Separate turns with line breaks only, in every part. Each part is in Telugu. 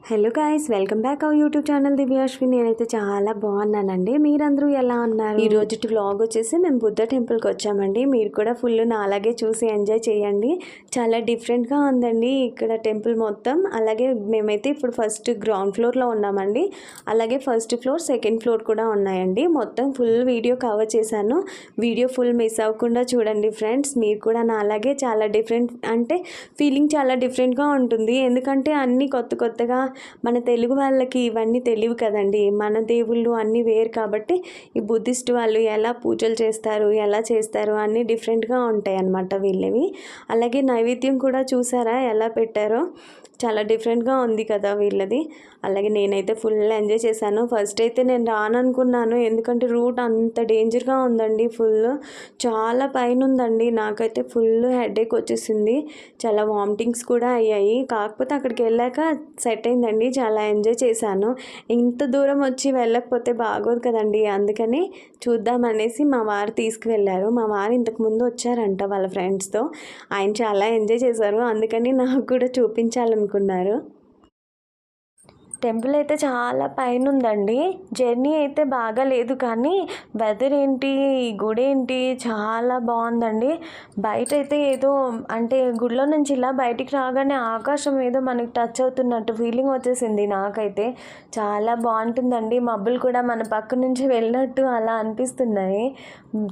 Hello guys, welcome back our YouTube channel Divyashvi. నేనైతే చాలా బాగున్నానండి. మీరందరూ ఎలా ఉన్నారు? ఈ రోజు వ్లాగ్ వచ్చేసి మేము బుద్ధ టెంపుల్కి వచ్చామండి. మీరు కూడా ఫుల్ నా అలాగే చూసి ఎంజాయ్ చేయండి. చాలా డిఫరెంట్గా ఉందండి ఇక్కడ టెంపుల్ మొత్తం. అలాగే మేమైతే ఇప్పుడు ఫస్ట్ గ్రౌండ్ ఫ్లోర్లో ఉన్నామండి. అలాగే ఫస్ట్ ఫ్లోర్, సెకండ్ ఫ్లోర్ కూడా ఉన్నాయండి. మొత్తం ఫుల్ వీడియో కవర్ చేశాను. వీడియో ఫుల్ మిస్ అవ్వకుండా చూడండి ఫ్రెండ్స్. మీరు కూడా నా అలాగే చాలా డిఫరెంట్ అంటే ఫీలింగ్ చాలా డిఫరెంట్గా ఉంటుంది. ఎందుకంటే అన్నీ కొత్తగా మన తెలుగు వాళ్ళకి ఇవన్నీ తెలియవు కదండి. మన దేవుళ్ళు అన్నీ వేరు కాబట్టి ఈ బుద్ధిస్ట్ వాళ్ళు ఎలా పూజలు చేస్తారు, ఎలా చేస్తారు అన్నీ డిఫరెంట్గా ఉంటాయి అన్నమాట వీళ్ళవి. అలాగే నైవేద్యం కూడా చూసారా ఎలా పెట్టారో, చాలా డిఫరెంట్గా ఉంది కదా వీళ్ళది. అలాగే నేనైతే ఫుల్ ఎంజాయ్ చేశాను. ఫస్ట్ అయితే నేను రాననుకున్నాను, ఎందుకంటే రూట్ అంత డేంజర్గా ఉందండి. ఫుల్ చాలా పైన ఉందండి. నాకైతే ఫుల్ హెడేక్ వచ్చేసింది, చాలా వామిటింగ్స్ కూడా అయ్యాయి. కాకపోతే అక్కడికి వెళ్ళాక సెట్ అయిందండి. చాలా ఎంజాయ్ చేశాను. ఇంత దూరం వచ్చి వెళ్ళకపోతే బాగోదు కదండి. అందుకని చూద్దామనేసి మా వారు తీసుకువెళ్ళారు. మా వారు ఇంతకుముందు వచ్చారంట వాళ్ళ ఫ్రెండ్స్తో. ఆయన చాలా ఎంజాయ్ చేశారు. అందుకని నాకు కూడా చూపించాలనుకున్నారు. టెంపుల్ అయితే చాలా పైన ఉందండి. జర్నీ అయితే బాగా లేదు, కానీ వెదర్ ఏంటి, ఈ గుడి ఏంటి చాలా బాగుందండి. బయట అయితే ఏదో అంటే గుడిలో నుంచి ఇలా బయటికి రాగానే ఆకాశం ఏదో మనకి టచ్ అవుతున్నట్టు ఫీలింగ్ వచ్చేసింది నాకైతే. చాలా బాగుంటుందండి. మబ్బులు కూడా మన పక్క నుంచి వెళ్ళినట్టు అలా అనిపిస్తున్నాయి.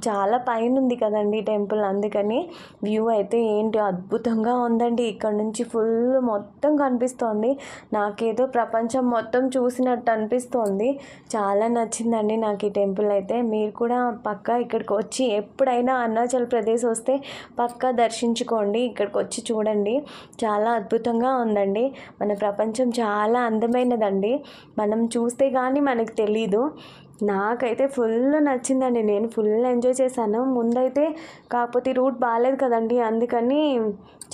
చాలా పైన ఉంది కదండి టెంపుల్, అందుకని వ్యూ అయితే ఏంటి అద్భుతంగా ఉందండి. ఇక్కడ నుంచి ఫుల్ మొత్తం కనిపిస్తోంది. నాకేదో ప్రపంచం మొత్తం చూసినట్టు అనిపిస్తోంది. చాలా నచ్చిందండి నాకు ఈ టెంపుల్ అయితే. మీరు కూడా పక్కా ఇక్కడికి వచ్చి ఎప్పుడైనా అరుణాచల్ ప్రదేశ్ వస్తే పక్కా దర్శించుకోండి. ఇక్కడికి వచ్చి చూడండి, చాలా అద్భుతంగా ఉందండి. మన ప్రపంచం చాలా అందమైనదండి. మనం చూస్తే కానీ మనకు తెలీదు. నాకైతే ఫుల్ నచ్చిందండి. నేను ఫుల్ ఎంజాయ్ చేశాను ముందైతే. కాకపోతే రూట్ బాగాలేదు కదండి, అందుకని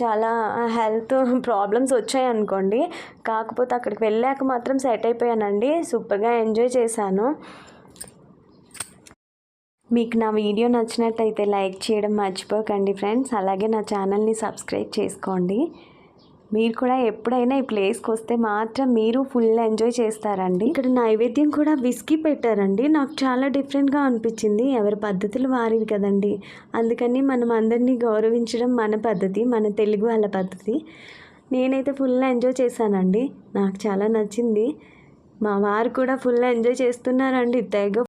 చాలా హెల్త్ ప్రాబ్లమ్స్ వచ్చాయి అనుకోండి. కాకపోతే అక్కడికి వెళ్ళాక మాత్రం సెట్ అయిపోయానండి. సూపర్గా ఎంజాయ్ చేశాను. మీకు నా వీడియో నచ్చినట్లయితే లైక్ చేయడం మర్చిపోకండి ఫ్రెండ్స్. అలాగే నా ఛానల్ని సబ్స్క్రైబ్ చేసుకోండి. మీరు కూడా ఎప్పుడైనా ఈ ప్లేస్కి వస్తే మాత్రం మీరు ఫుల్ ఎంజాయ్ చేస్తారండి. ఇక్కడ నైవేద్యం కూడా విస్కీ పెట్టారండి. నాకు చాలా డిఫరెంట్గా అనిపించింది. ఎవరి పద్ధతులు వారివి కదండి. అందుకని మనం అందరినీ గౌరవించడం మన పద్ధతి, మన తెలుగు వాళ్ళ పద్ధతి. నేనైతే ఫుల్ ఎంజాయ్ చేశానండి. నాకు చాలా నచ్చింది. మా వారు కూడా ఫుల్ ఎంజాయ్ చేస్తున్నారండి. తెగ